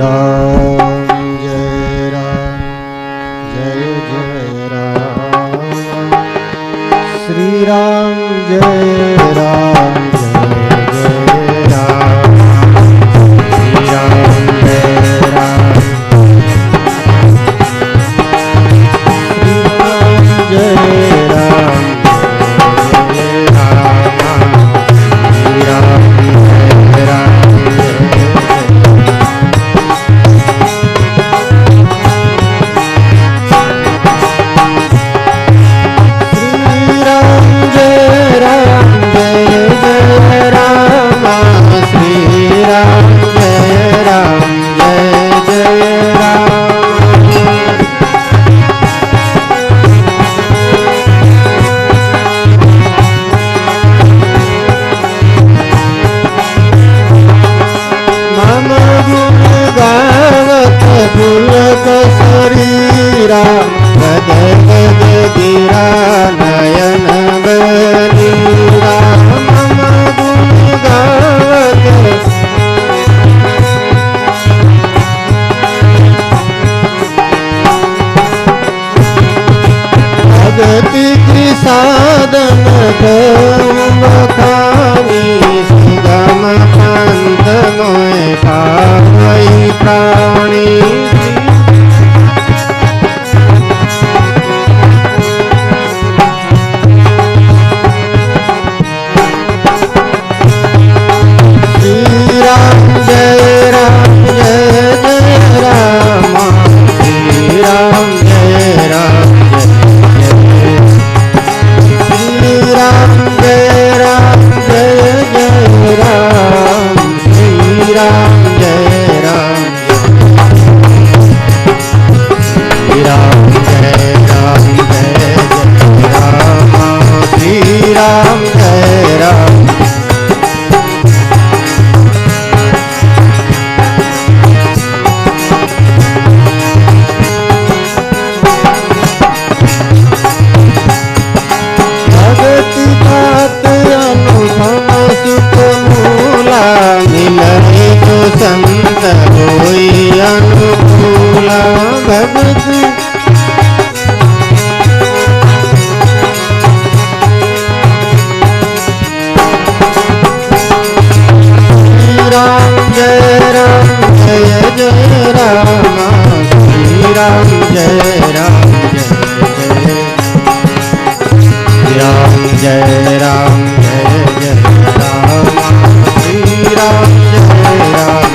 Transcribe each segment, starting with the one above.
राम जय राम जय जय राम। श्री राम जय राम जय जय राम। श्री राम जय राम। श्री राम जय राम जय राम। श्री राम जय राम। साधन बखानी सुगम पंथ मोय पावई प्राणी। श्री राम जय राम जय जय राम। श्री राम जय राम जय राम जय राम जय जय राम। श्री राम जय राम। श्री राम जय राम जय जय राम। श्री राम जय राम। संत होई अनुकूला भगत। श्री राम जय राम जय जय राम। श्री राम जय राम जय जय। श्री राम जय राम जय जय राम। श्री राम जय राम।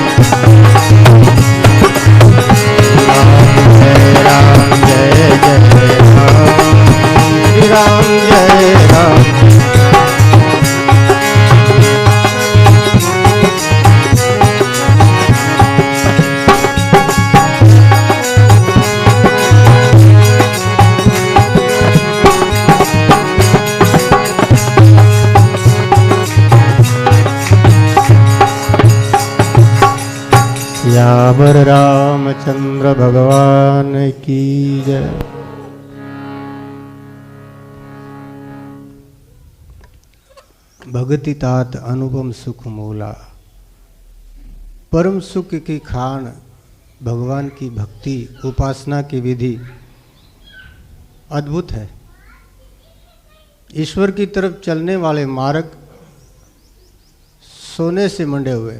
राम जय जय राम। श्री राम जय राम। यावर रामचंद्र भगवान की जय। भगति तात अनुपम सुख मूला। परम सुख की खान भगवान की भक्ति उपासना की विधि अद्भुत है। ईश्वर की तरफ चलने वाले मार्ग सोने से मंडे हुए,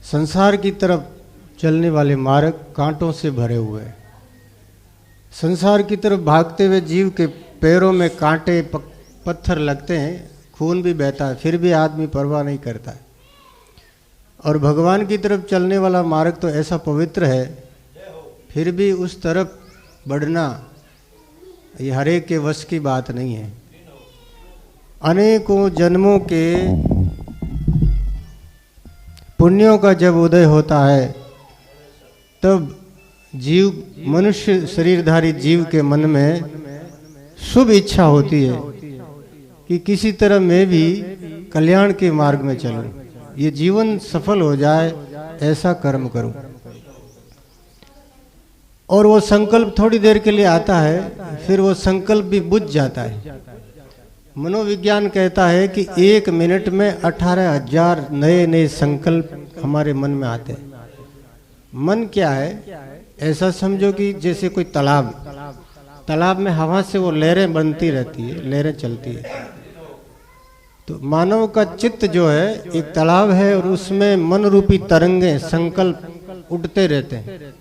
संसार की तरफ चलने वाले मार्ग कांटों से भरे हुए। संसार की तरफ भागते हुए जीव के पैरों में कांटे पत्थर लगते हैं, खून भी बहता है, फिर भी आदमी परवाह नहीं करता है। और भगवान की तरफ चलने वाला मार्ग तो ऐसा पवित्र है, फिर भी उस तरफ बढ़ना ये हर एक के वश की बात नहीं है। अनेकों जन्मों के पुण्यों का जब उदय होता है तब जीव, मनुष्य शरीरधारी जीव के मन में शुभ इच्छा होती है कि किसी तरह मैं भी कल्याण के मार्ग में चलूं, ये जीवन सफल हो जाए, ऐसा कर्म करूं। और वो संकल्प थोड़ी देर के लिए आता है, फिर वो संकल्प भी बुझ जाता है। मनोविज्ञान कहता है कि 1 मिनट में 18,000 नए नए संकल्प हमारे मन में आते हैं। मन क्या है? ऐसा समझो कि जैसे कोई तालाब में हवा से वो लहरें बनती रहती है, लहरें चलती है। तो मानव का चित्त जो है एक तालाब है और उसमें मन रूपी तरंगे संकल्प उठते रहते हैं।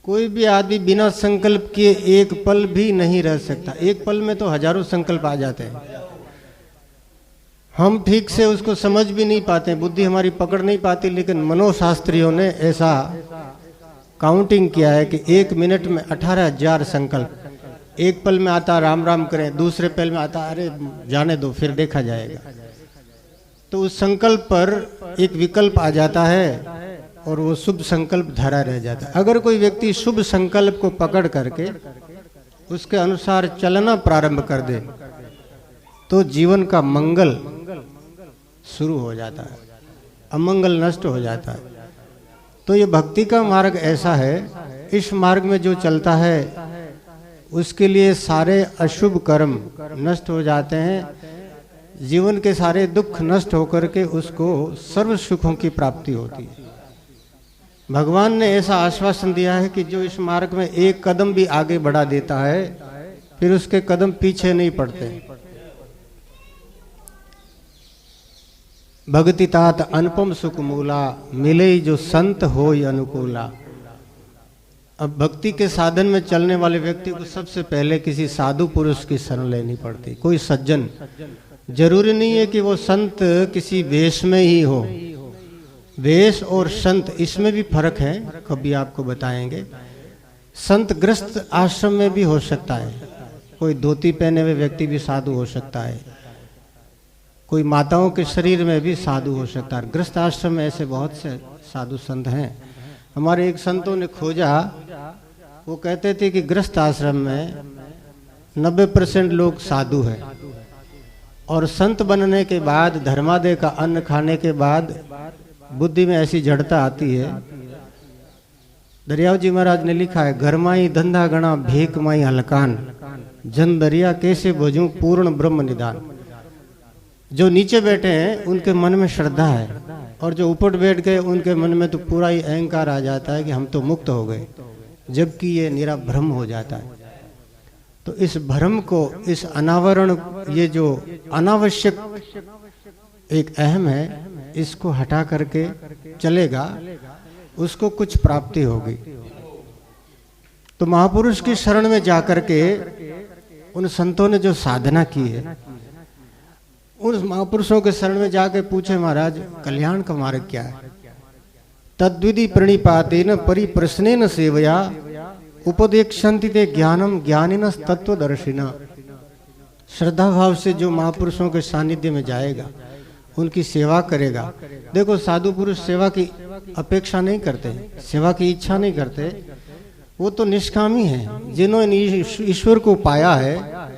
कोई भी आदमी बिना संकल्प किए एक पल भी नहीं रह सकता। एक पल में तो हजारों संकल्प आ जाते हैं। हम ठीक से उसको समझ भी नहीं पाते, बुद्धि हमारी पकड़ नहीं पाती, लेकिन मनोशास्त्रियों ने ऐसा काउंटिंग किया है कि 1 मिनट में 18,000 संकल्प। एक पल में आता राम राम करें, दूसरे पल में आता अरे जाने दो फिर देखा जाएगा। तो उस संकल्प पर एक विकल्प आ जाता है और वो शुभ संकल्प धरा रह जाता है। अगर कोई व्यक्ति शुभ संकल्प को पकड़ करके उसके अनुसार चलना प्रारंभ कर दे तो जीवन का मंगल शुरू हो जाता है, अमंगल नष्ट हो जाता है। तो ये भक्ति का मार्ग ऐसा है, इस मार्ग में जो चलता है उसके लिए सारे अशुभ कर्म नष्ट हो जाते हैं। जीवन के सारे दुख नष्ट होकर के उसको सर्व सुखों की प्राप्ति होती है। भगवान ने ऐसा आश्वासन दिया है कि जो इस मार्ग में एक कदम भी आगे बढ़ा देता है फिर उसके कदम पीछे नहीं पड़ते। भक्ति तात अनुपम सुख मूला, मिले जो संत होय अनुकूला। अब भक्ति के साधन में चलने वाले व्यक्ति को सबसे पहले किसी साधु पुरुष की शरण लेनी पड़ती। कोई सज्जन, जरूरी नहीं है कि वो संत किसी वेश में ही हो। वेश और संत इसमें भी फर्क है, कभी आपको बताएंगे। संत ग्रस्त आश्रम में भी हो सकता है, कोई धोती पहने हुए व्यक्ति भी साधु हो सकता है, कोई माताओं के शरीर में भी साधु हो सकता है। ग्रस्त आश्रम में ऐसे बहुत से साधु संत हैं। हमारे एक संतों ने खोजा, वो कहते थे कि ग्रस्त आश्रम में 90% लोग साधु हैं और संत बनने के बाद, धर्मादय का अन्न खाने के बाद बुद्धि में ऐसी जड़ता आती है। दरियाव जी महाराज ने लिखा है, घर माई धंधा गणा भीख माई हलकान, जन दरिया कैसे भजूं पूर्ण ब्रह्म निदान। जो नीचे बैठे हैं उनके मन में श्रद्धा है और जो ऊपर बैठ गए उनके मन में तो पूरा ही अहंकार आ जाता है कि हम तो मुक्त हो गए, जबकि ये निरा भ्रम हो जाता है। तो इस भ्रम को, इस अनावरण, ये जो अनावश्यक एक अहम है, इसको हटा करके चलेगा उसको कुछ प्राप्ति होगी। तो महापुरुष की शरण में जाकर के उन संतों ने जो साधना की है, उन महापुरुषों के शरण में जाके पूछे, महाराज कल्याण का मार्ग क्या है? तद्विधि प्रणिपातेन परिप्रश्नेन सेवया उपदेक्षन्ति ते ज्ञानम ज्ञानिन तत्वदर्शिना। श्रद्धा भाव से जो महापुरुषों के सानिध्य में जाएगा, उनकी सेवा करेगा। देखो, साधु पुरुष सेवा की अपेक्षा नहीं करते, सेवा की इच्छा नहीं करते, वो तो निष्कामी हैं। जिन्होंने ईश्वर को पाया है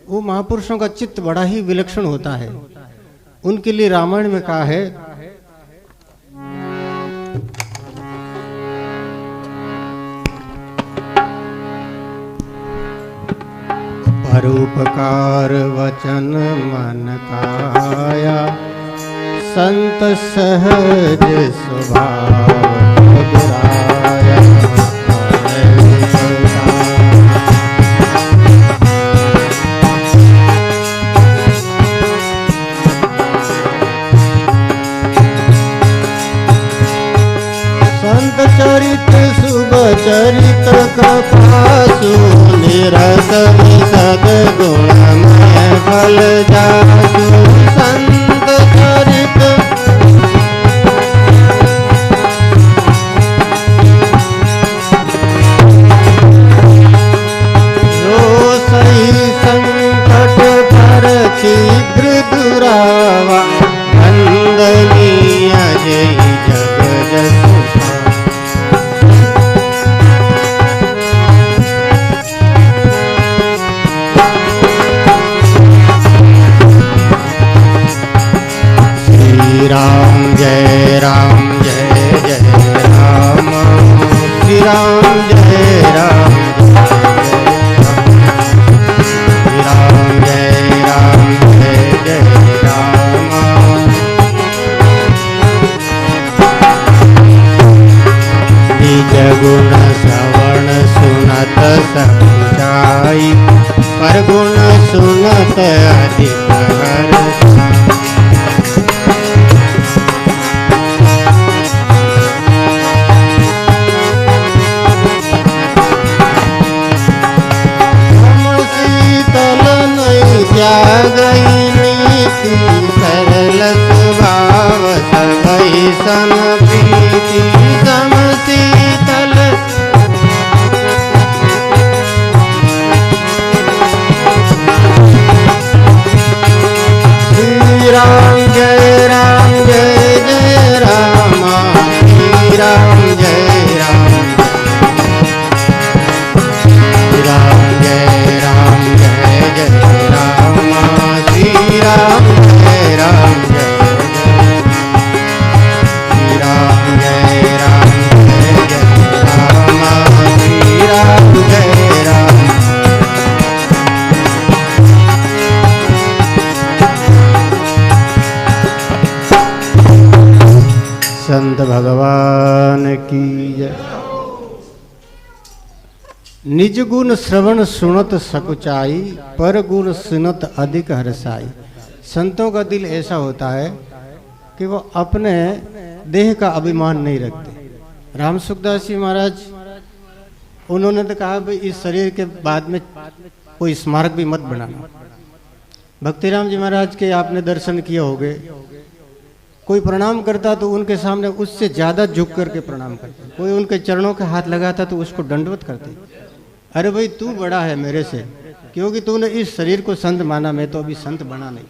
वो महापुरुषों का चित्त बड़ा ही विलक्षण होता है। उनके लिए रामायण में कहा है, परोपकार वचन मन काया, संत सहज स्वभाव दुराया। संत चरित शुभ चरित कपासु, निरत सद्गुणमय फल जासु। संत चरित जो सही संकट पर शीघ्र दुरावा, वंदनीय जय जग जसु। बहुत अधिक हर्षाई। शीतल नहीं त्यागई नीति सरल स्वभाव सबई सन प्रीति सम शीतल। श्री राम जय जय राम श्री राम जय राम जय राम जय जय राम श्री राम जय राम श्री राम जय राम जय जय राम श्री राम जय राम। संत भगवान की जय। निज गुण श्रवण सुनत सकुचाई पर गुण सुनत अधिक हर्षाई। संतों का दिल ऐसा होता है कि वो अपने देह का अभिमान नहीं रखते। राम सुखदास जी महाराज उन्होंने तो कहा भाई इस शरीर के बाद में कोई स्मारक भी मत बनाना। भक्तिराम जी महाराज के आपने दर्शन किए होंगे, कोई प्रणाम करता तो उनके सामने उससे ज्यादा झुक करके प्रणाम करते। कोई उनके चरणों के हाथ लगाता तो उसको दंडवत करते। अरे भाई तू बड़ा है मेरे से, क्योंकि तूने इस शरीर को संत माना, मैं तो अभी संत बना नहीं।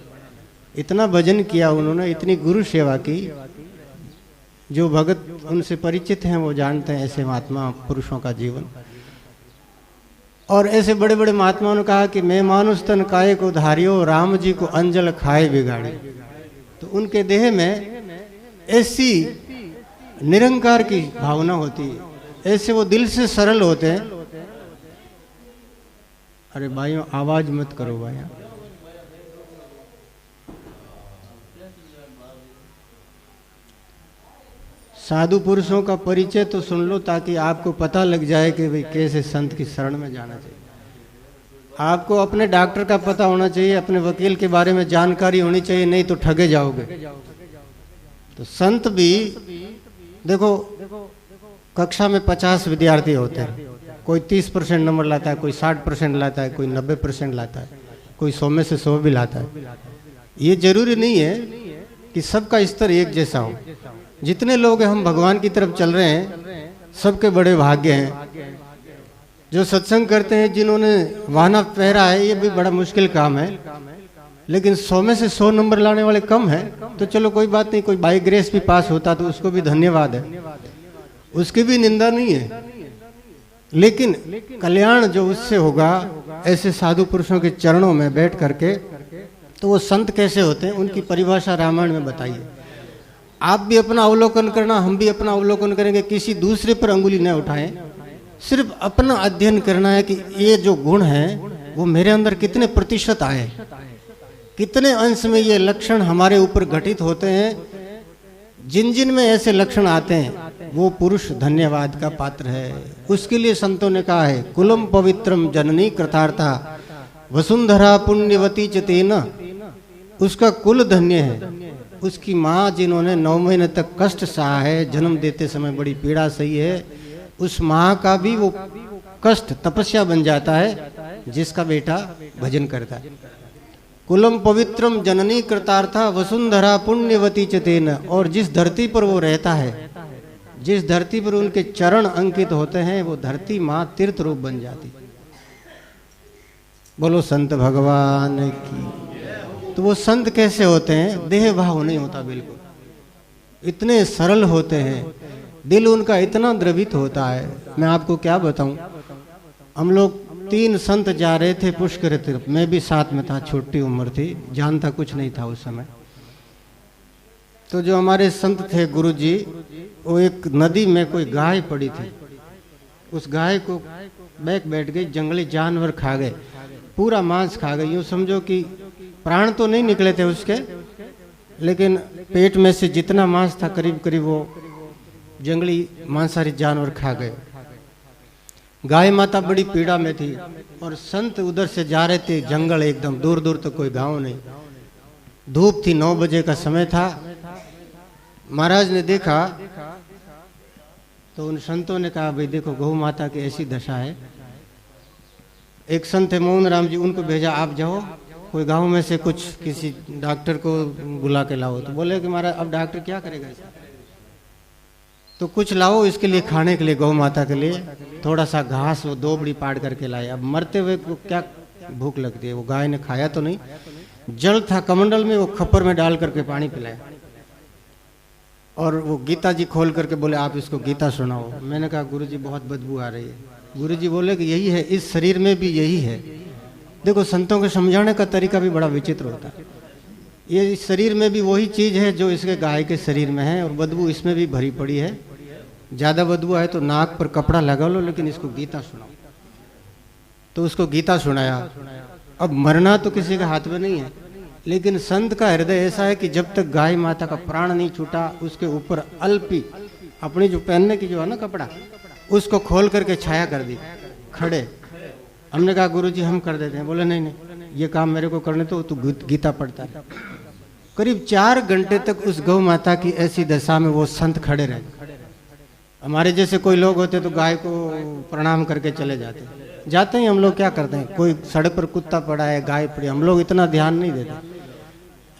इतना भजन किया उन्होंने, इतनी गुरु सेवा की। जो भगत उनसे परिचित हैं वो जानते हैं ऐसे महात्मा पुरुषों का जीवन। और ऐसे बड़े बड़े महात्माओं ने कहा कि मैं मानुष तन काय को धारियो राम जी को अंजल खाए बिगाड़े। तो उनके देह में ऐसी निरंकार की भावना होती है, ऐसे वो दिल से सरल होते हैं। अरे भाइयों आवाज मत करो भाइयों। साधु पुरुषों का परिचय तो सुन लो ताकि आपको पता लग जाए कि भाई कैसे संत की शरण में जाना चाहिए। आपको अपने डॉक्टर का पता होना चाहिए, अपने वकील के बारे में जानकारी होनी चाहिए, नहीं तो ठगे जाओगे। तो संत भी देखो, कक्षा में 50 विद्यार्थी होते हैं, कोई 30% नंबर लाता है, कोई 60% लाता है, कोई 90% लाता है, कोई 100 में से 100 भी लाता है। ये जरूरी नहीं है कि सबका स्तर एक जैसा हो। जितने लोग हम भगवान की तरफ चल रहे हैं सबके बड़े भाग्य हैं। जो सत्संग करते हैं, जिन्होंने वाहना पहरा है, ये भी बड़ा मुश्किल काम है। लेकिन 100 में से 100 नंबर लाने वाले कम हैं, तो चलो कोई बात नहीं। कोई बाई ग्रेस भी पास होता तो उसको भी धन्यवाद है, उसकी भी निंदा नहीं है। लेकिन कल्याण जो उससे होगा ऐसे साधु पुरुषों के चरणों में बैठ करके, तो वो संत कैसे होते हैं उनकी परिभाषा रामायण में बताइए। आप भी अपना अवलोकन करना, हम भी अपना अवलोकन करेंगे। किसी दूसरे पर अंगुली न उठाएं, सिर्फ अपना अध्ययन करना है कि ये जो गुण है वो मेरे अंदर कितने प्रतिशत आए, कितने अंश में ये लक्षण हमारे ऊपर घटित होते हैं। जिन जिन में ऐसे लक्षण आते हैं वो पुरुष धन्यवाद का पात्र है। उसके लिए संतों ने कहा है, कुलम पवित्रम जननी कृतार्था वसुंधरा पुण्यवती च तेना। उसका कुल धन्य है, उसकी माँ जिन्होंने 9 महीने तक कष्ट सहा है, जन्म देते समय बड़ी पीड़ा सही है, उस माँ का भी वो कष्ट तपस्या बन जाता है जिसका बेटा भजन करता है। कुलम पवित्रम जननी कृतार्था वसुंधरा पुण्यवती च तेना। और जिस धरती पर वो रहता है, जिस धरती पर उनके चरण अंकित होते हैं, वो धरती माँ तीर्थ रूप बन जाती। बोलो संत भगवान की। तो वो संत कैसे होते हैं? देह भाव नहीं होता बिल्कुल, इतने सरल होते हैं, दिल उनका इतना द्रवित होता है। मैं आपको क्या बताऊं, हम लोग 3 संत जा रहे थे पुष्कर तीर्थ, मैं भी साथ में था, छोटी उम्र थी, जानता कुछ नहीं था उस समय। तो जो हमारे संत थे गुरुजी, वो एक नदी में कोई गाय पड़ी थी, उस गाय को बैठ गई, जंगली जानवर खा गए, पूरा मांस खा गए। यूँ समझो कि प्राण तो नहीं निकले थे उसके, लेकिन पेट में से जितना मांस था करीब करीब वो जंगली मांसाहारी जानवर खा गए। गाय माता बड़ी पीड़ा में थी और संत उधर से जा रहे थे, जंगल एकदम दूर दूर तक कोई गांव नहीं, धूप थी, 9 बजे का समय था। महाराज ने देखा तो उन संतों ने कहा भाई देखो गौ माता की ऐसी दशा है। एक संत है मोहन राम जी, उनको भेजा आप जाओ कोई गांव में से कुछ किसी डॉक्टर को बुला के लाओ। तो बोले कि महाराज अब डॉक्टर क्या करेगा इसका, तो कुछ लाओ इसके लिए खाने के लिए, गौ माता के लिए थोड़ा सा घास वो दोबड़ी पाड़ करके लाए। अब मरते हुए को क्या भूख लगती है, वो गाय ने खाया तो नहीं, जल था कमंडल में, वो खप्पर में डाल करके पानी पिलाया। और वो गीता जी खोल करके बोले आप इसको गीता सुनाओ। मैंने कहा गुरुजी बहुत बदबू आ रही है। गुरुजी बोले कि यही है, इस शरीर में भी यही है। देखो संतों के समझाने का तरीका भी बड़ा विचित्र होता है। ये इस शरीर में भी वही चीज है जो इसके गाय के शरीर में है, और बदबू इसमें भी भरी पड़ी है। ज्यादा बदबू आए तो नाक पर कपड़ा लगा लो, लेकिन इसको गीता सुनाओ। तो उसको गीता सुनाया। अब मरना तो किसी के हाथ में नहीं है, लेकिन संत का हृदय ऐसा है कि जब तक गाय माता का प्राण नहीं छूटा, उसके ऊपर अल्पी अपनी जो पहनने की जो है ना कपड़ा, उसको खोल करके छाया कर दी खड़े। हमने कहा गुरुजी हम कर देते हैं। बोले नहीं नहीं, ये काम मेरे को करने तो तू गीता पढ़ता है। करीब 4 घंटे तक उस गौ माता की ऐसी दशा में वो संत खड़े रहे। हमारे जैसे कोई लोग होते तो गाय को प्रणाम करके चले जाते हैं। हम लोग क्या करते हैं, कोई सड़क पर कुत्ता पड़ा है, गाय पड़ी, हम लोग इतना ध्यान नहीं देते।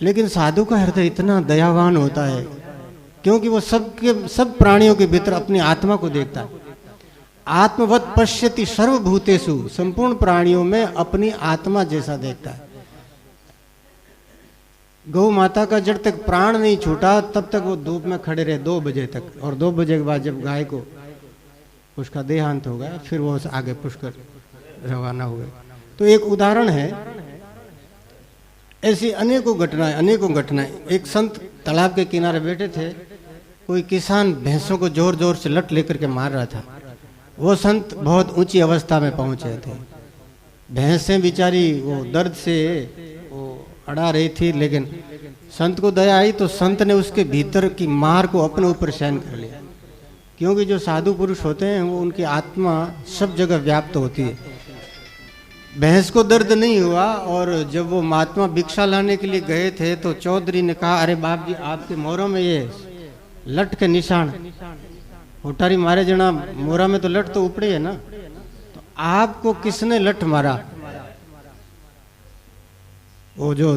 लेकिन साधु का हृदय इतना दयावान होता है, क्योंकि वो सब प्राणियों के भीतर अपनी आत्मा को देखता है। आत्मवत पश्यति सर्वभूतेषु, संपूर्ण प्राणियों में अपनी आत्मा जैसा देखता है। गौ माता का जब तक प्राण नहीं छूटा तब तक वो धूप में खड़े रहे 2 बजे तक, और 2 बजे के बाद जब गाय को उसका देहांत हो गया, फिर वो आगे पुष्कर रवाना हुए। तो एक उदाहरण है, ऐसी अनेकों घटनाएं। एक संत तालाब के किनारे बैठे थे, कोई किसान भैंसों को जोर जोर से लट लेकर के मार रहा था। वो संत बहुत ऊंची अवस्था में पहुंचे थे, भैंसें बेचारी वो दर्द से वो अड़ा रही थी, लेकिन संत को दया आई तो संत ने उसके भीतर की मार को अपने ऊपर सहन कर लिया। क्योंकि जो साधु पुरुष होते हैं वो उनकी आत्मा सब जगह व्याप्त होती है। भैंस को दर्द नहीं हुआ, और जब वो महात्मा भिक्षा लाने के लिए गए थे तो चौधरी ने कहा अरे बाप जी आपके मोरों में ये लट के निशान, होटारी मारे जना मोरा में तो लट तो उपड़ी है ना, तो आपको किसने लट मारा? वो जो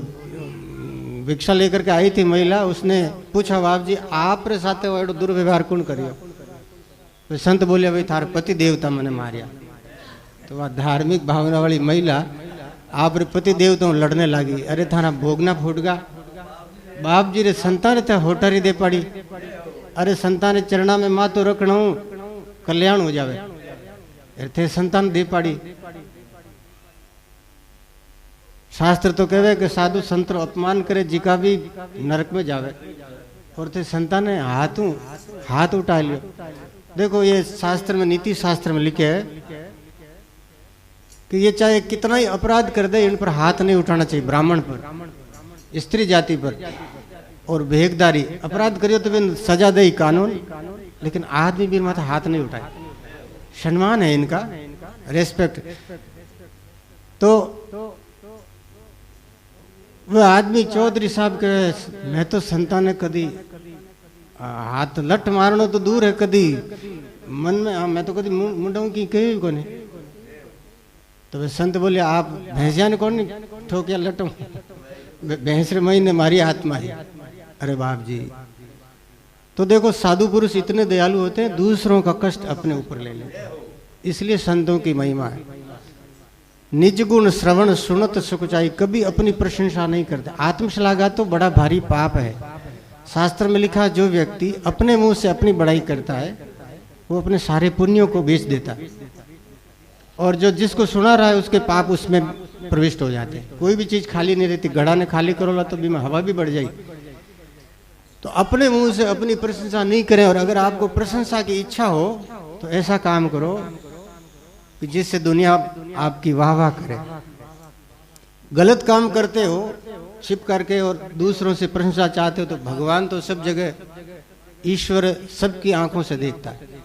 भिक्षा लेकर के आई थी महिला, उसने पूछा बाप जी आप रे साथे वो दुर्व्यवहार कौन करियो? तो संत बोले भाई थार पति देवता मैंने मारिया। तो वह धार्मिक भावना वाली महिला आप रे पति देवता लड़ने लगी। अरे थारा भोगना फूटगा, बाप जी रे संतान थे होटारी दे पड़ी, अरे संतान चरणा में मातो रखना कल्याण हो जावे, थे संतान दे पड़ी। शास्त्र तो कहवे कि साधु संत अपमान करे जिका भी नरक में जावे, और थे संतान ने हाथ उठा लियो। देखो ये शास्त्र में, नीति शास्त्र में लिखे है कि ये चाहे कितना ही अपराध कर दे, इन पर हाथ नहीं उठाना चाहिए। ब्राह्मण पर, स्त्री जाति पर, और भेगदारी अपराध करियो तो फिर सजा दे कानून, लेकिन आदमी भी माथा हाथ नहीं उठाए। सम्मान है इनका, रेस्पेक्ट। तो वह आदमी चौधरी साहब के मैं तो संतान ने कदी हाथ लट मारनो तो दूर है, कदी मन में मैं तो कदी मुंडों की कही को नहीं। तो वे संत बोले आप भैंसिया ने कौन नहीं ठोकिया लटो, भैंस रे मई ने मारी आत्मा ही। अरे बाप जी, तो देखो साधु पुरुष इतने दयालु होते हैं, दूसरों का कष्ट अपने ऊपर ले लेते, इसलिए संतों की महिमा है। निज गुण श्रवण सुनत सुखचाई, कभी अपनी प्रशंसा नहीं करते। आत्मश्लाघा तो बड़ा भारी पाप है। शास्त्र में लिखा जो व्यक्ति अपने मुंह से अपनी बड़ाई करता है वो अपने सारे पुण्यों को बेच देता है, और जो जिसको सुना रहा है उसके पाप उसमें प्रविष्ट हो जाते हैं। कोई भी चीज खाली नहीं रहती, घड़ा ने खाली करोला तो भी हवा भी बढ़ जाएगी। तो अपने मुंह से अपनी प्रशंसा नहीं करें, और अगर आपको प्रशंसा की इच्छा हो तो ऐसा काम करो कि जिससे दुनिया आपकी वाह वाह करे। गलत काम करते हो छिप करके और दूसरों से प्रशंसा चाहते हो तो भगवान तो सब जगह, ईश्वर सबकी आंखों से देखता है।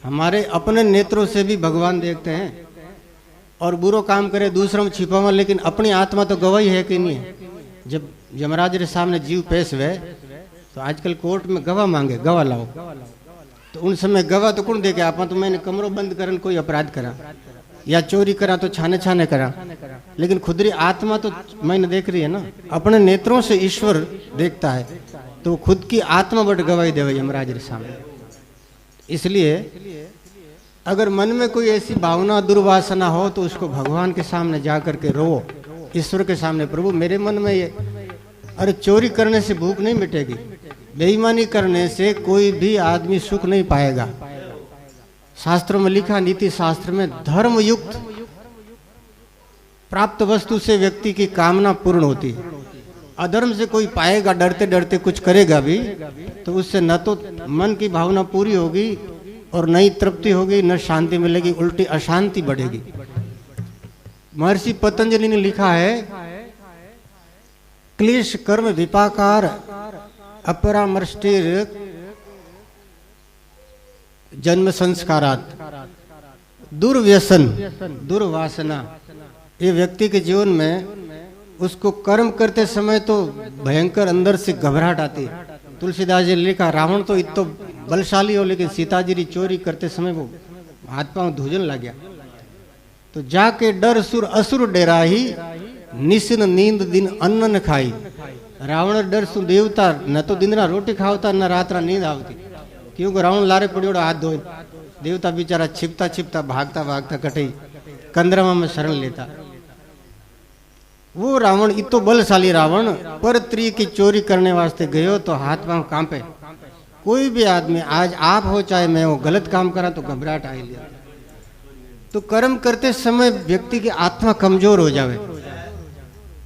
हमारे अपने नेत्रों से भी भगवान देखते हैं, और बुरो काम करे दूसरों में छिपावा, लेकिन अपनी आत्मा तो गवाही है कि नहीं है। जब यमराज रे सामने जीव पेश हुए तो आजकल कोर्ट में गवाह मांगे, गवाह लाओ, तो उन समय गवाह तो कौन देखे? आप तो मैंने कमरों बंद करन कोई अपराध करा या चोरी करा तो छाने छाने करा, लेकिन खुदरी आत्मा तो मैंने देख रही है ना। अपने नेत्रों से ईश्वर देखता है, तो खुद की आत्मा बट गवाही देवे यमराज रे सामने। इसलिए अगर मन में कोई ऐसी भावना दुर्वासना हो तो उसको भगवान के सामने जा करके रो, ईश्वर के सामने, प्रभु मेरे मन में ये, अरे चोरी करने से भूख नहीं मिटेगी, बेईमानी करने से कोई भी आदमी सुख नहीं पाएगा। शास्त्रों में लिखा, नीति शास्त्र में, धर्म युक्त प्राप्त वस्तु से व्यक्ति की कामना पूर्ण होती है। अधर्म से कोई पाएगा, डरते डरते कुछ करेगा भी, तो उससे न तो मन की भावना पूरी होगी और न ही तृप्ति होगी, न शांति मिलेगी, उल्टी अशांति बढ़ेगी। महर्षि पतंजलि ने लिखा है, क्लेश कर्म विपाकार अपरामृष्टिर जन्म संस्कारात, दुर्व्यसन दुर्वासना, ये व्यक्ति के जीवन में उसको कर्म करते समय तो भयंकर अंदर से घबराहट आती है। तुलसीदास जी ने लिखा, रावण तो इतो बलशाली हो, लेकिन सीता जी चोरी करते समय वो हाथ पांव धूजन लग गया। तो जाके डर सुर असुर डेरा ही, निशिन नींद दिन अन्न न खाई। रावण डर सु देवता न तो दिन रात रोटी खावता न रात नींद आवती, क्योंकि रावण लारे पड़ियोड़ो हाथ धोए, देवता बेचारा छिपता छिपता भागता भागता कटई कंदरमा में शरण लेता। वो रावण इतो बलशाली रावण पर स्त्री की चोरी करने वास्ते गयो तो हाथ पांव कांपे। कोई भी आदमी, आज आप हो चाहे मैं हो, गलत काम करा तो घबराहट आई लिया। तो कर्म करते समय व्यक्ति की आत्मा कमजोर हो जावे,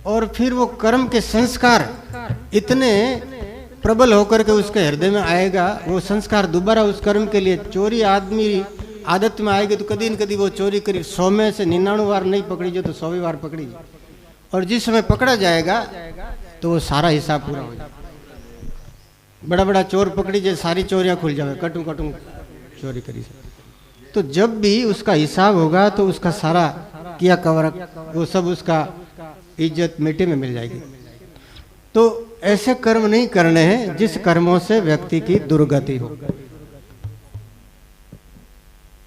और फिर वो कर्म के संस्कार इतने प्रबल होकर के उसके हृदय में आएगा, वो संस्कार दोबारा उस कर्म के लिए, चोरी आदमी आदत में आएगी तो कभी न कभी वो चोरी करी, 100 में से 99 बार नहीं पकड़ी जो तो 100वीं बार पकड़ी, और जिस समय पकड़ा जाएगा तो वो सारा हिसाब पूरा हो जाएगा। बड़ा बड़ा चोर पकड़ी जाए, सारी चोरियां खुल जाए, कटू कटू चोरी करी। तो जब भी उसका हिसाब होगा तो उसका सारा किया कवर, वो सब उसका इज्जत मिट्टी में मिल जाएगी। तो ऐसे कर्म नहीं करने हैं जिस कर्मों से व्यक्ति की दुर्गति हो।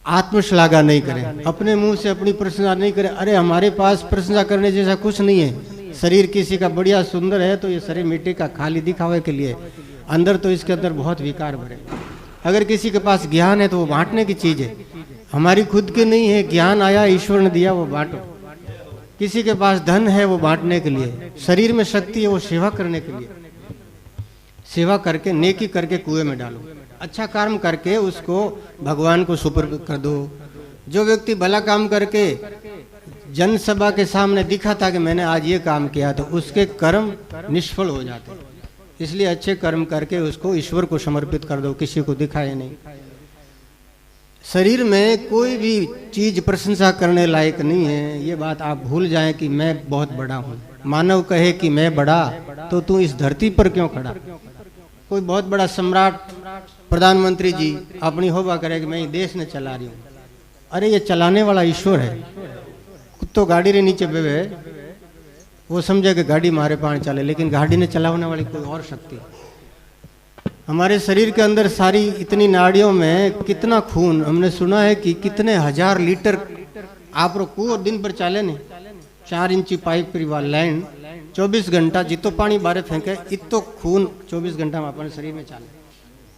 आत्मश्लाघा नहीं करें, अपने मुंह से अपनी प्रशंसा नहीं करें। अरे हमारे पास प्रशंसा करने जैसा कुछ नहीं है। शरीर किसी का बढ़िया सुंदर है तो ये शरीर मिट्टी का खाली दिखावे के लिए, अंदर तो इसके अंदर बहुत विकार भरे। अगर किसी के पास ज्ञान है तो वो बांटने की चीज है, हमारी खुद की नहीं है। ज्ञान आया, ईश्वर ने दिया, वो बांटो। किसी के पास धन है वो बांटने के लिए, शरीर में शक्ति है वो सेवा करने के लिए। सेवा करके, नेकी करके कुएं में डालो, अच्छा कर्म करके उसको भगवान को सुपुर्द कर दो। जो व्यक्ति भला काम करके जनसभा के सामने दिखाता कि मैंने आज ये काम किया, तो उसके कर्म निष्फल हो जाते। इसलिए अच्छे कर्म करके उसको ईश्वर को समर्पित कर दो, किसी को दिखाए नहीं। शरीर में कोई भी चीज प्रशंसा करने लायक नहीं है, ये बात आप भूल जाएं कि मैं बहुत बड़ा हूँ। मानव कहे कि मैं बड़ा, तो तू इस धरती पर क्यों खड़ा? कोई बहुत बड़ा सम्राट, प्रधानमंत्री जी अपनी होबा करे कि मैं ये देश ने चला रही हूँ। अरे ये चलाने वाला ईश्वर है। कुत्तो गाड़ी रे नीचे बेवे, वो समझे कि गाड़ी मारे पान चले, लेकिन गाड़ी ने चलाने वाली कोई और शक्ति। हमारे शरीर के अंदर सारी इतनी नाड़ियों में कितना खून, हमने सुना है कि कितने 1000 लीटर आप कुओं दिन पर चाले नहीं, 4 इंची पाइप परिवार लाइन 24 घंटा जितो पानी बारे फेंके, इतो खून 24 घंटा में अपने शरीर में चाले।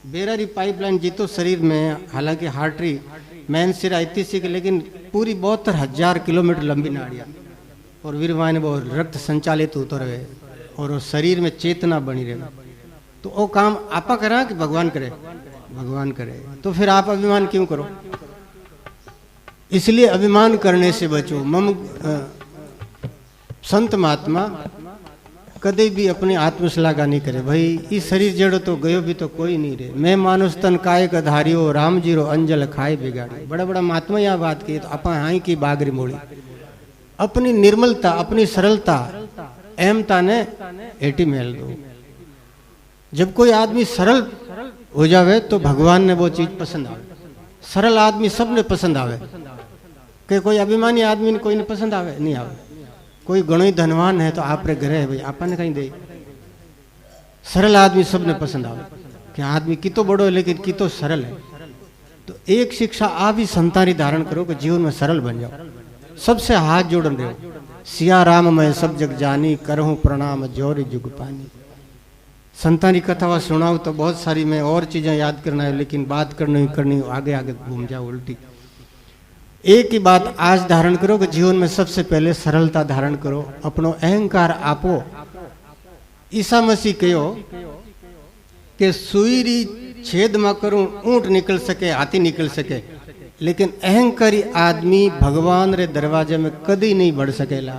बेरारी पाइपलाइन जीतो शरीर में, हालांकि हार्टरी मैन सिरा इतनी सी, लेकिन पूरी 72,000 किलोमीटर लंबी नाड़ियाँ, और वीरवान वो रक्त संचालित होते रहे और वो शरीर में चेतना बनी रहे। तो वो काम आपा करा कि भगवान करे? भगवान करे। तो फिर आप अभिमान क्यों करो? इसलिए अभिमान करने से बचो। संत महात्मा कदे भी अपने आत्मश्लाघा नहीं करे। भाई इस शरीर जड़ो तो गयो भी तो कोई नहीं रहे। मैं मानुष तन काय का धारियो, राम जीरो अंजल खाए बिगाड़ी। बड़ा बड़ा महात्मा यहाँ बात की, तो अपा हाई की बागरी मोड़ी। अपनी निर्मलता, अपनी सरलता, अहमता ने एटी मेल दो। जब कोई आदमी सरल हो जावे तो भगवान ने वो चीज पसंद आवे। सरल आदमी सबने पसंद आवे के कोई अभिमानी आदमी ने कोई ने पसंद आवे नहीं आवे। कोई घणो ही धनवान है तो आप रे घरे है भाई आपने कहीं दे। सरल आदमी सबने पसंद आवे कि आदमी कितो बड़ो है लेकिन कितो सरल है। तो एक शिक्षा आप ही संतारी धारण करो कि जीवन में सरल बन जाओ। सबसे हाथ जोड़न रहो। सिया राम मैं सब जग जानी करहूं प्रणाम जोरी जुग पानी। संतानी कथावा सुनाऊं तो बहुत सारी मैं और चीजें याद करना है लेकिन बात करनी आगे आगे घूम जाओ उल्टी। एक ही बात आज धारण करो कि जीवन में सबसे पहले सरलता धारण करो। अपनो अहंकार आपो। ईसा मसीह कहो कि सुईरी छेद में करूं ऊंट निकल सके हाथी निकल सके लेकिन अहंकारी आदमी भगवान रे दरवाजे में कभी नहीं बढ़ सकेला।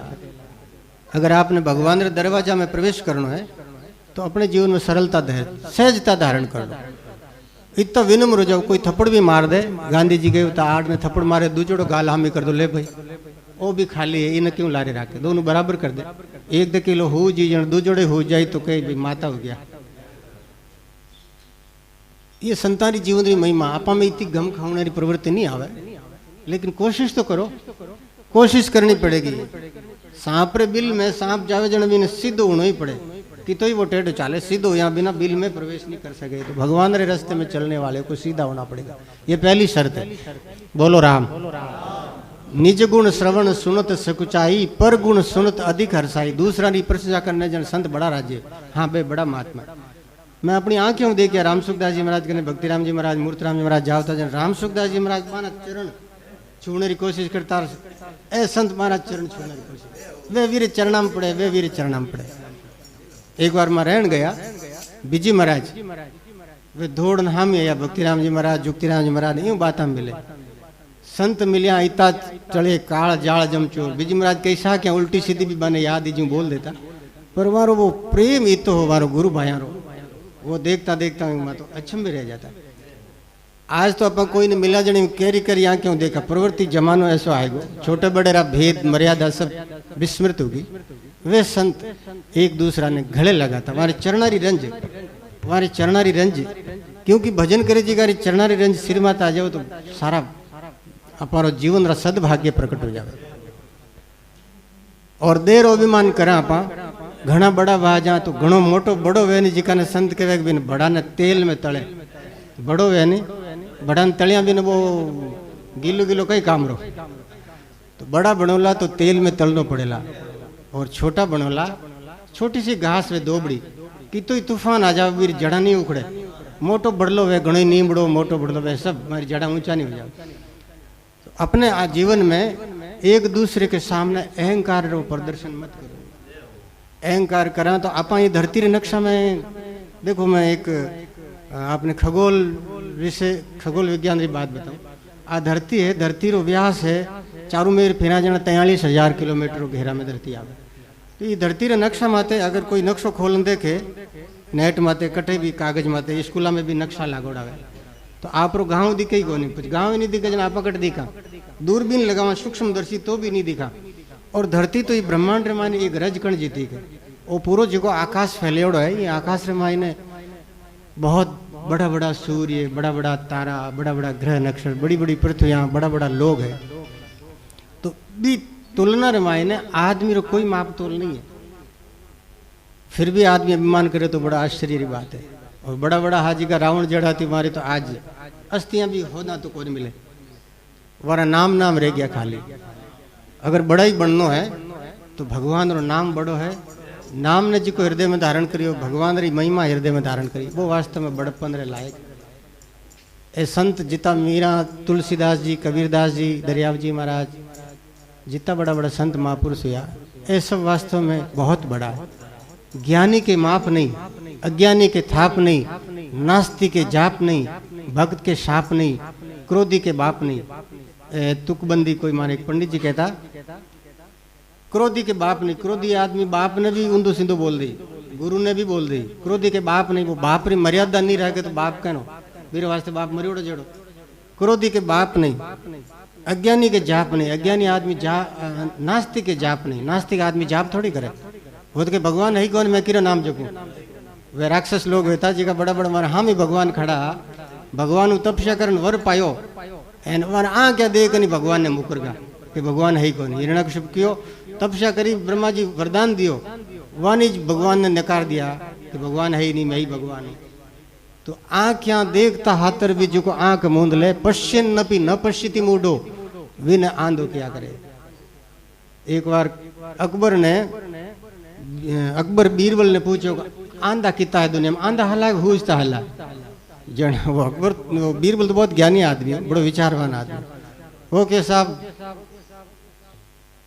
अगर आपने भगवान रे दरवाजा में प्रवेश करना है तो अपने जीवन में सरलता सहजता धारण कर लो। इतना विनम्र हो जाओ। कोई थप्पड़ भी मार दे गांधी जी गए तो आठ ने थप्पड़ मारे दूजोड़ो गाल हामी कर दो ले भाई वो भी खाली है इन्हें क्यों लारे रखे दोनों बराबर कर दे। एक दो किलो हो जी जन दूजोड़े हो जाए तो कहीं भी माता हो गया। ये संतानी जीवन की महिमा आपा में इतनी गम खाने प्रवृत्ति नहीं आवे लेकिन कोशिश तो करो। कोशिश करनी पड़ेगी। सांप रे बिल में सांप जावे जन भी सीधो होना ही पड़े कि तो ही वो टेढ़ चाले सीधो यहाँ बिना बिल में प्रवेश नहीं कर सके। तो भगवान रे रास्ते में चलने वाले को सीधा होना पड़ेगा। ये पहली शर्त है। बोलो राम। निज गुण श्रवण सुनत सकुचाई पर गुण सुनत अधिक हर्षाई। दूसरा की प्रशंसा करने जन संत बड़ा राज्य। हाँ भाई बड़ा महात्मा। मैं अपनी आंखें देखिए राम सुखदास जी महाराज कने भक्ति राम जी महाराज मूर्तिराम जी महाराज जावता जन राम सुखदास जी महाराज माना चरण छूने की कोशिश करता ए संत महाराज चरण छूने की कोशिश वे वीर चरणाम पड़े वे वीर चरणाम पड़े। एक बार मैं रहन गया बिजी महाराज वे दौड़ हामी या भक्ति राम जी महाराज जुक्तिराम जी महाराज यूं बात मिले संत मिलिया इता चले काल जाल जमचोर। बिजी महाराज कैसा क्या उल्टी सीधी भी बने याद ही बोल देता पर मारो वो प्रेम इतो हो मारो गुरु भाया रो वो देखता देखता मैं तो अचंभ में रह जाता। आज तो अपन कोई ने मिला जने कैरी कर यहाँ क्यों देखा प्रवृत्ति जमानो ऐसा आएगा छोटे बड़े रा भेद मर्यादा सब विस्मृत होगी। वे संत एक दूसरा ने गले लगा था हमारे चरणारी रंज क्योंकि भजन करे जी गारी चरणारी रंज सिर माता आ जाओ तो सारा अपारो जीवन रा सद्भाग्य प्रकट हो जाए। और देर अभिमान करा अपा घना बड़ा वाजा तो घणो मोटो बड़ो वे नहीं जिका ने संत कहे बिन बड़ा ने तेल में तले बड़ो वे नहीं बड़ा ने तलिया बिन वो गिलो गिलो कई काम रो। तो बड़ा बनोला तो तेल में तलनो पड़ेला और छोटा बनोला छोटी सी घास वे दोबड़ी कि तो तूफान आ जाओ मेरी जड़ा नहीं उखड़े। मोटो बड़लो वे घणो नीमड़ो मोटो बड़लो वे सब हमारी जड़ा ऊंचा नहीं हो जाओ। तो अपने जीवन में एक दूसरे के सामने अहंकार रो प्रदर्शन मत करो। अहंकार करा तो आपा ये धरती रे नक्शा में देखो मैं एक आपने खगोल विज्ञान की बात बताऊं। आ धरती है धरती रो व्यास है चारों मेर फेरा जना 43,000 किलोमीटर घेरा में धरती आवे। तो ये धरती रे नक्शा माते अगर कोई नक्शो खोलन देखे नेट माते कटे भी कागज माते स्कूला में भी नक्शा लागोड़ावे तो आप रो गाँव दिखे ही को नहीं कुछ गाँव ही नहीं दिखा जना आपा कट दिखा दूरबीन लगावा सूक्ष्म दर्शी तो भी नहीं दिखा। और धरती तो ये ब्रह्मांड रे माने एक रज कण जीती है वो पूरा जो आकाश फैलेड़ो है ये आकाश रे मायने बहुत बड़ा बड़ा सूर्य बड़ा बड़ा तारा बड़ा बड़ा ग्रह नक्षत्र बड़ी बड़ी पृथ्वियां बड़ा बड़ा लोग है। तो भी तुलना रे मायने आदमी रो कोई माप तोल नहीं है। फिर भी आदमी अभिमान करे तो बड़ा आश्चर्य की बात है। और बड़ा बड़ा हाजी का रावण जड़ा थी मारे तो आज अस्थियां भी होना तो कोई मिले वारा नाम रह गया खाली। अगर बड़ा ही बननो है तो भगवान रो नाम बड़ो है। नाम ने जी को हृदय में धारण करियो भगवान री महिमा हृदय में धारण करी वो वास्तव में बड़प्पन रे लायक। ए संत जिता मीरा तुलसीदास जी कबीरदास जी दरियाव जी महाराज जितना बड़ा बड़ा संत महापुरुष हुआ ये सब वास्तव में बहुत बड़ा है। ज्ञानी के माप नहीं अज्ञानी के थाप नहीं नास्तिक के जाप नहीं भक्त के शाप नहीं क्रोधी के बाप नहीं। तुकबंदी कोई माने एक पंडित जी कहता क्रोधी के बाप नहीं। क्रोधी आदमी बाप ने भी ऊंधो सिंधो बोल दी गुरु ने भी बोल दी क्रोधी के बाप नहीं। वो बाप री मर्यादा नहीं रह गए तो बाप कहनो मेरे वास्ते बाप मरियोड़ो जड़ो। क्रोधी के बाप नहीं अज्ञानी के जाप नहीं। अज्ञानी आदमी नास्तिक के जाप नहीं। नास्तिक आदमी जाप थोड़ी करे वो तो के भगवान है कौन मैं किरो नाम जपू। वे राक्षस लोग होता जी का बड़ा बड़ा मारा हम ही भगवान खड़ा भगवान तपस्या करन वर पायो एन वन आ क्या देख नहीं भगवान ने मुकर गया कि भगवान है ही कौन। हिरण्यकशिपु क्यों तपस्या करी, ब्रह्मा जी वरदान दियो, वानी भगवान ने नकार दिया कि भगवान है ही नहीं, मैं ही भगवान हूँ। तो आँख यहाँ देखता हाथर भी जो को आँख मूंद ले, पश्चिन नपी न पश्चिति मूडो विन आंधो क्या करे। एक बार अकबर बीरबल ने पूछो आंधा कितना है दुनिया में, आंधा हला हुजता हला। जन वो अकबर बीरबल तो बहुत ज्ञानी आदमी है, बड़ो विचारवान आदमी। वो के साहब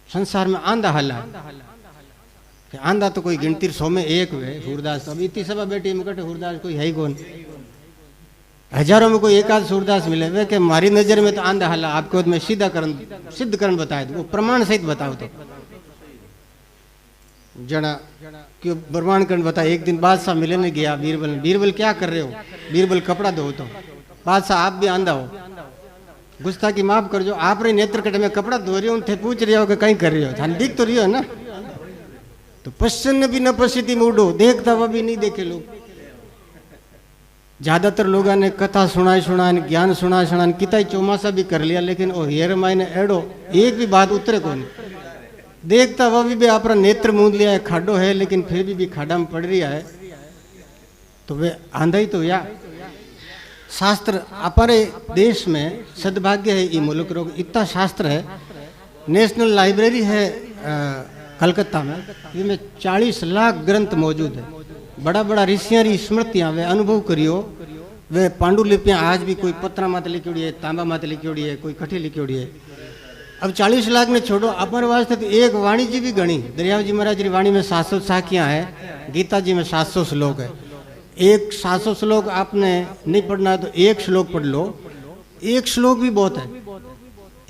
संसार में आंधा हला है, आंधा तो कोई गिनती 100 में एक हुए सूरदास। अब इतनी सभा बेटी मुकटे सूरदास कोई है ही कौन, हजारों में कोई एक आध सूरदास मिले वे के मारी नजर में तो आंधा हला। आपको मैं सिद्ध करण बताया वो प्रमाण सहित बताओ। तो जना क्यों प्रमाण करण बताया। एक दिन बादशाह मिलने गया बीरबल, बीरबल क्या कर रहे हो? बीरबल कपड़ा धो। तो बादशाह आप भी आंधा हो, गुस्सा की माफ कर जो आप रे नेत्र कटे में कपड़ा धो रही हो, उनसे पूछ रहे हो कि कहीं कर रही हो, थान दिख तो रही हो ना। तो पश्चिम भी न पश्चिति मूडो, देखता हुआ भी नहीं देखे लोग। ज्यादातर लोगों ने कथा सुनाई ज्ञान सुना कितना चौमासा भी कर लिया, लेकिन ओ हेर मायने एड़ो एक भी बात उतरे को नहीं। देखता हुआ भी अपना नेत्र मूंद लिया है, खाडो है लेकिन फिर भी खाडा में पड़ रही है, तो वे आंधा ही तो। या शास्त्र हमारे देश में सद्भाग्य है, ये मुल्क रोग इतना शास्त्र है। नेशनल लाइब्रेरी है कलकत्ता में, इसमें 40 लाख ग्रंथ मौजूद है। बड़ा बड़ा ऋषियां री स्मृतियां वे अनुभव करियो, वे पांडुलिपियां आज भी कोई पत्रा माते लिखी है, तांबा माते लिखी है, कोई कठी लिखी है। अब 40 लाख ने छोड़ो, अपन वास्ते तो एक वाणी जी भी गणी। दरियाव जी महाराज की वाणी में 700 साखियां है, गीता जी में 700 श्लोक है। एक 700 श्लोक आपने नहीं पढ़ना है तो एक श्लोक पढ़ लो, एक श्लोक भी बहुत है।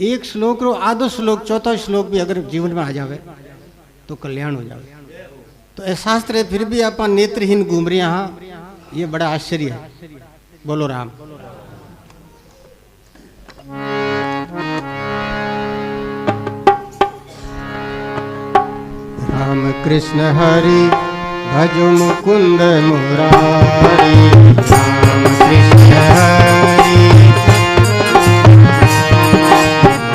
एक श्लोक रो आधो श्लोक, चौथा श्लोक भी अगर जीवन में आ जावे तो कल्याण हो जावे। तो ऐसा शास्त्र है, फिर भी आप नेत्रहीन घूम रहे यहाँ, ये बड़ा आश्चर्य है। बोलो राम। राम कृष्ण हरि भजो मुकुंद मुरारी, राम कृष्ण हरि,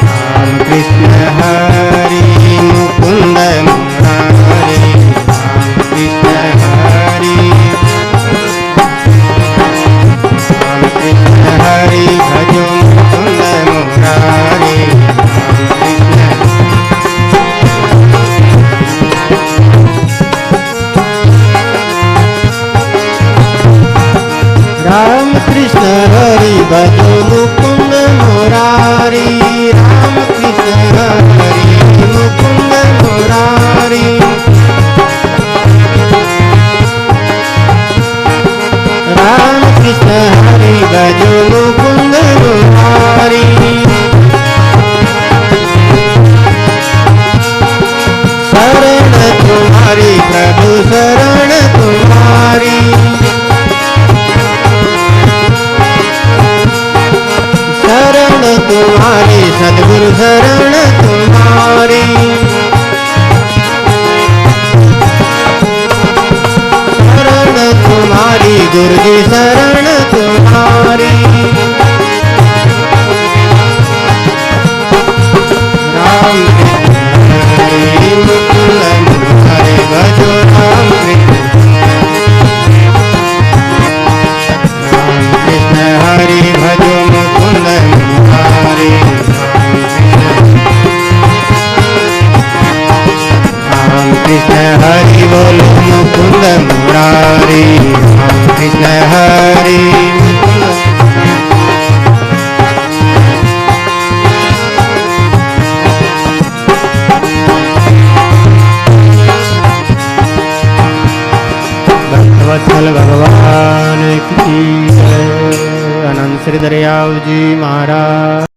राम कृष्ण हरि मुकुंद मुरारी, राम कृष्ण हरि, राम कृष्ण हरि भजो मुकुंद मुरारी, राम कृष्ण हरि भजो मुकुंद मुरारी, राम कृष्ण हरि मुकुंद मुरारी, राम कृष्ण हरि भजो मुकुंद मुरारी। शरण तुम्हारी प्रभु शरण तुम्हारी, शरण तुम्हारी सद्गुरु शरण तुम्हारी, शरण तुम्हारी गुरु जी शरण तुम्हारी। राम हरि मुकुंद मुरारी भजो राम कृष्ण हरि भजो मुकुंद मुरारी, राम कृष्ण हरि बोलो मुकुंद मुरारी, राम कृष्ण हरि भक्तवत्सल भगवान की जय। अनंत श्री दरियाव जी महाराज।